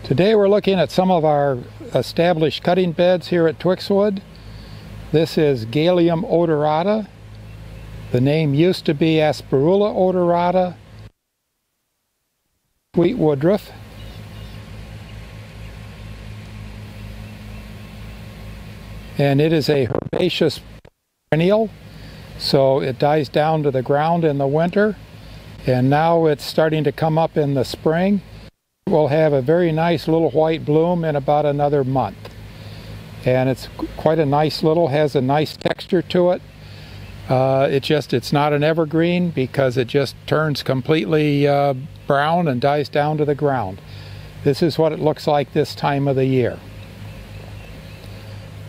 Today we're looking at some of our established cutting beds here at Twixwood. This is Galium odorata. The name used to be Asperula odorata, sweet woodruff. And it is a herbaceous perennial, so it dies down to the ground in the winter, and now it's starting to come up in the spring. We'll have a very nice little white bloom in about another month. And it's quite a nice little, has a nice texture to it. It's not an evergreen because it just turns completely brown and dies down to the ground. This is what it looks like this time of the year.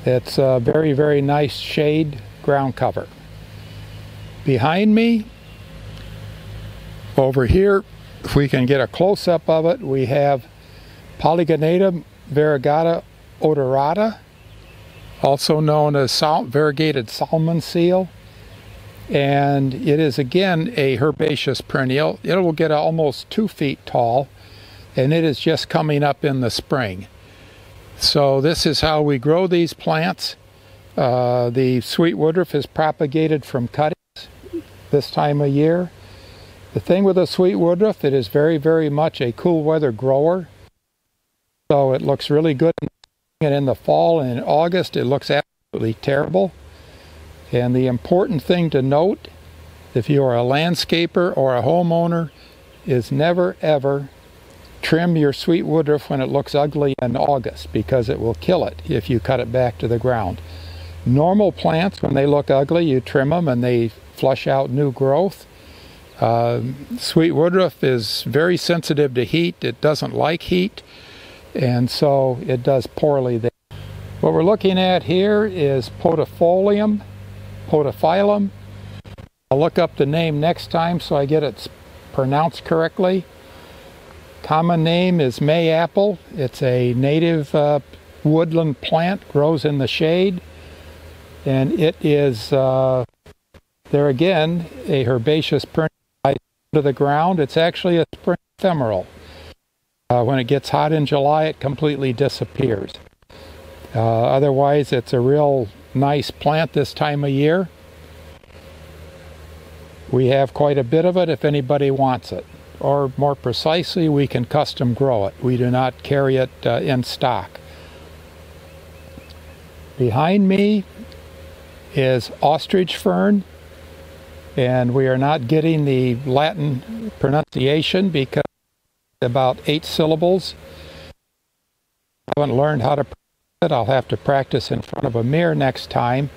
It's a very, very nice shade ground cover. Behind me, over here, if we can get a close-up of it, we have Polygonatum variegata odorata, also known as variegated salmon seal. And it is again a herbaceous perennial. It will get almost 2 feet tall, and it is just coming up in the spring. So this is how we grow these plants. The sweet woodruff is propagated from cuttings this time of year. The thing with the sweet woodruff, it is very, very much a cool weather grower. So it looks really good in the fall, and in August it looks absolutely terrible. And the important thing to note, if you are a landscaper or a homeowner, is never ever trim your sweet woodruff when it looks ugly in August, because it will kill it if you cut it back to the ground. Normal plants, when they look ugly, you trim them and they flush out new growth. Sweet woodruff is very sensitive to heat. It doesn't like heat, and so it does poorly there. What we're looking at here is podophyllum. I'll look up the name next time so I get it pronounced correctly. Common name is mayapple. It's a native woodland plant, grows in the shade, and it is there again a herbaceous perennial to the ground. It's actually a spring ephemeral. When it gets hot in July, it completely disappears. Otherwise, it's a real nice plant this time of year. We have quite a bit of it if anybody wants it. Or more precisely, we can custom grow it. We do not carry it in stock. Behind me is ostrich fern, and we are not getting the Latin pronunciation because it's about 8 syllables. I haven't learned how to pronounce it. I'll have to practice in front of a mirror next time.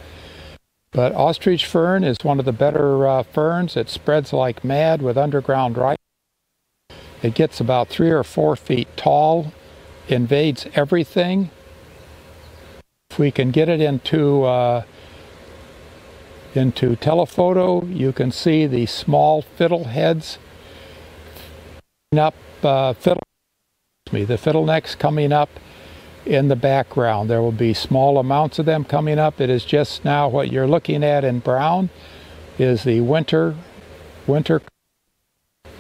But ostrich fern is one of the better ferns. It spreads like mad with underground rice. It gets about 3 or 4 feet tall, invades everything. If we can get it into telephoto, you can see the small fiddleheads up, the fiddlenecks coming up in the background. There will be small amounts of them coming up. It is just now what you're looking at in brown is the winter,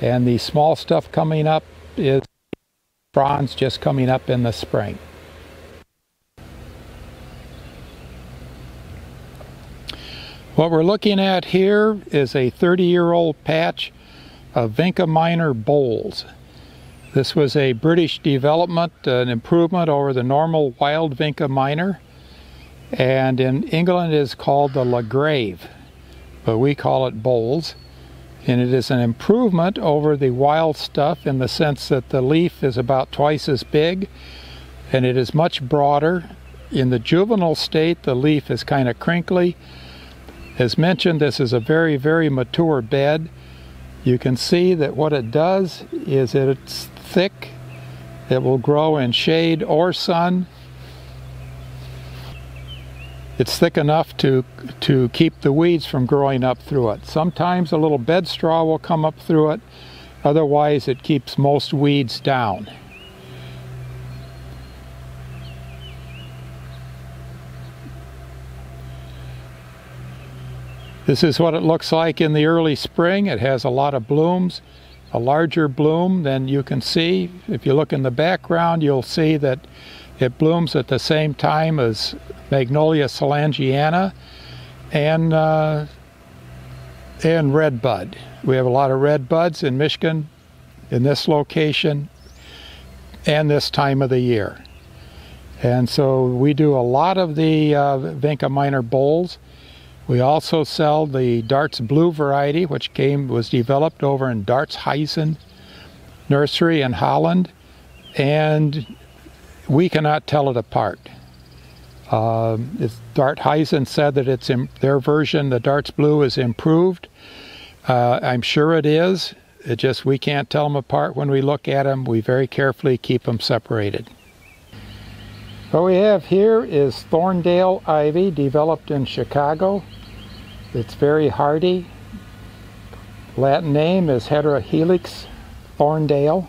and the small stuff coming up is bronze just coming up in the spring. What we're looking at here is a 30-year-old patch of Vinca minor boles. This was a British development, an improvement over the normal wild Vinca minor, and in England it is called the Lagrave, but we call it boles. And it is an improvement over the wild stuff in the sense that the leaf is about twice as big, and it is much broader. In the juvenile state, the leaf is kind of crinkly. As mentioned, this is a very, very mature bed. You can see that what it does is it's thick. It will grow in shade or sun. It's thick enough to keep the weeds from growing up through it. Sometimes a little bed straw will come up through it. Otherwise, it keeps most weeds down. This is what it looks like in the early spring. It has a lot of blooms, a larger bloom than you can see. If you look in the background, you'll see that it blooms at the same time as Magnolia solangiana and redbud. We have a lot of red buds in Michigan in this location and this time of the year. And so we do a lot of the Vinca minor bulls. We also sell the Darts Blue variety, which was developed over in Darts Heisen Nursery in Holland, and we cannot tell it apart. Dart Heisen said that their version, the Darts Blue, is improved. I'm sure it is. It just, we can't tell them apart when we look at them. We very carefully keep them separated. What we have here is Thorndale ivy, developed in Chicago. It's very hardy. Latin name is Heterohelix Thorndale.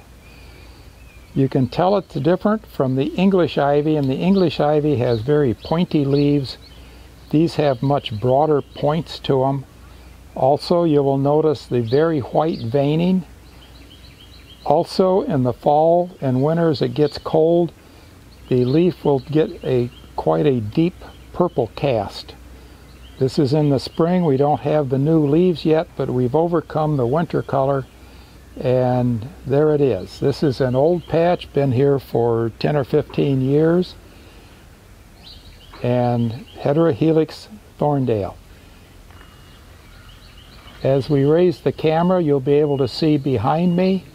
You can tell it's different from the English ivy, and the English ivy has very pointy leaves. These have much broader points to them. Also, you will notice the very white veining. Also, in the fall and winter as it gets cold, the leaf will get quite a deep purple cast. This is in the spring. We don't have the new leaves yet, but we've overcome the winter color, and there it is. This is an old patch, been here for 10 or 15 years, and Heterohelix Thorndale. As we raise the camera, you'll be able to see behind me.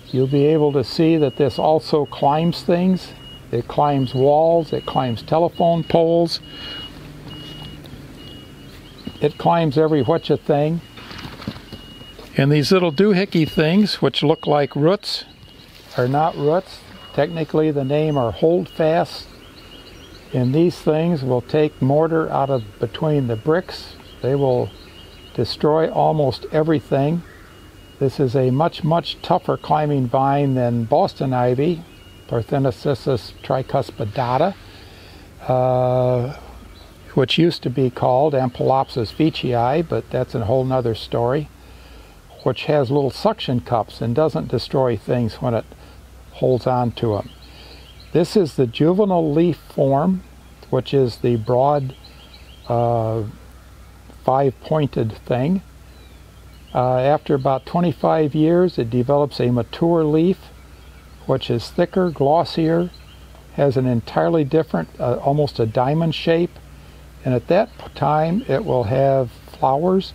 You'll be able to see that this also climbs things. It climbs walls, it climbs telephone poles, it climbs every whatcha thing. And these little doohickey things, which look like roots, are not roots. Technically the name are holdfasts. And these things will take mortar out of between the bricks. They will destroy almost everything. This is a much, much tougher climbing vine than Boston ivy, Parthenocissus tricuspidata, which used to be called Ampelopsis veitchii, but that's a whole nother story, which has little suction cups and doesn't destroy things when it holds on to them. This is the juvenile leaf form, which is the broad five-pointed thing. After about 25 years, it develops a mature leaf, which is thicker, glossier, has an entirely different, almost a diamond shape, and at that time it will have flowers.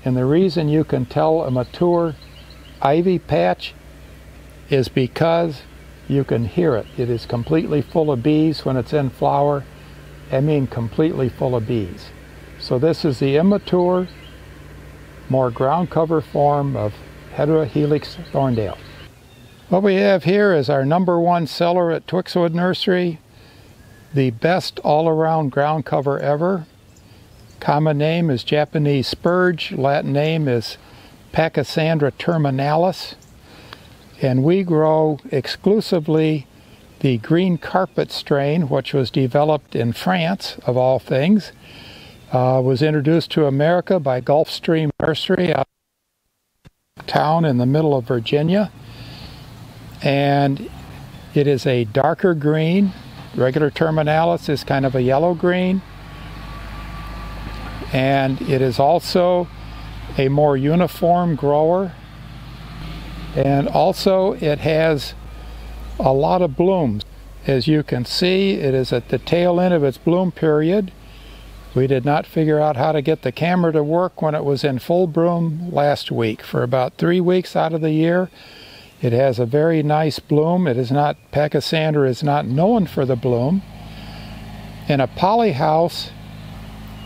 And the reason you can tell a mature ivy patch is because you can hear it. It is completely full of bees when it's in flower. I mean completely full of bees. So this is the immature, more ground cover form of Heterohelix Thorndale. What we have here is our #1 seller at Twixwood Nursery, the best all-around ground cover ever. Common name is Japanese spurge, Latin name is Pachysandra terminalis, and we grow exclusively the green carpet strain, which was developed in France, of all things. Was introduced to America by Gulfstream Nursery, a town in the middle of Virginia. And it is a darker green. Regular terminalis is kind of a yellow green. And it is also a more uniform grower. And also it has a lot of blooms. As you can see, it is at the tail end of its bloom period. We did not figure out how to get the camera to work when it was in full bloom last week. For about 3 weeks out of the year, it has a very nice bloom. It is not, Pachysandra is not known for the bloom. In a polyhouse,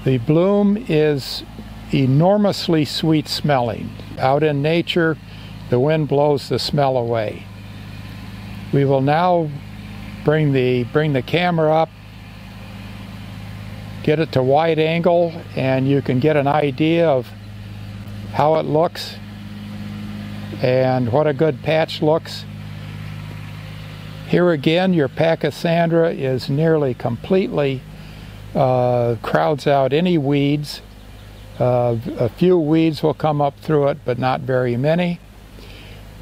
the bloom is enormously sweet smelling. Out in nature, the wind blows the smell away. We will now bring the camera up, get it to wide angle, and you can get an idea of how it looks and what a good patch looks. Here again, your Pachysandra is nearly completely crowds out any weeds. A few weeds will come up through it, but not very many.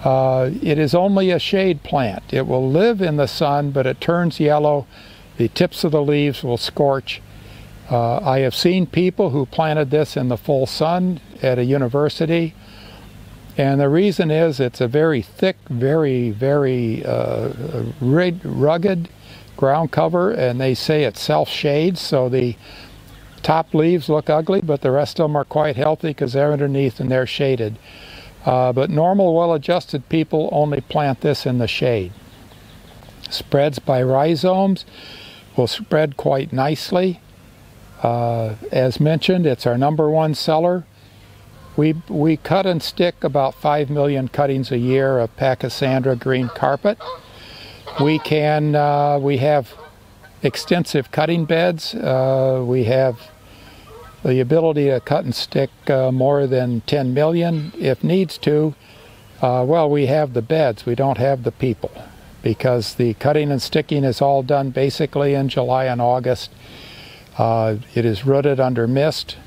It is only a shade plant. It will live in the sun, but it turns yellow. The tips of the leaves will scorch. I have seen people who planted this in the full sun at a university, and the reason is it's a very thick, very rugged ground cover, and they say it self-shades, so the top leaves look ugly, but the rest of them are quite healthy because they're underneath and they're shaded. But normal, well-adjusted people only plant this in the shade. Spreads by rhizomes will spread quite nicely. As mentioned, it's our #1 seller. We cut and stick about 5 million cuttings a year of Pachysandra green carpet. We have extensive cutting beds. We have the ability to cut and stick more than 10 million if needs to. Well, we have the beds, we don't have the people, because the cutting and sticking is all done basically in July and August. It is rooted under mist.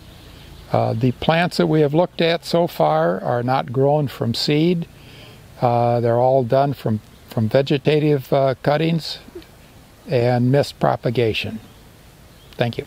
The plants that we have looked at so far are not grown from seed. They're all done from vegetative cuttings and mist propagation. Thank you.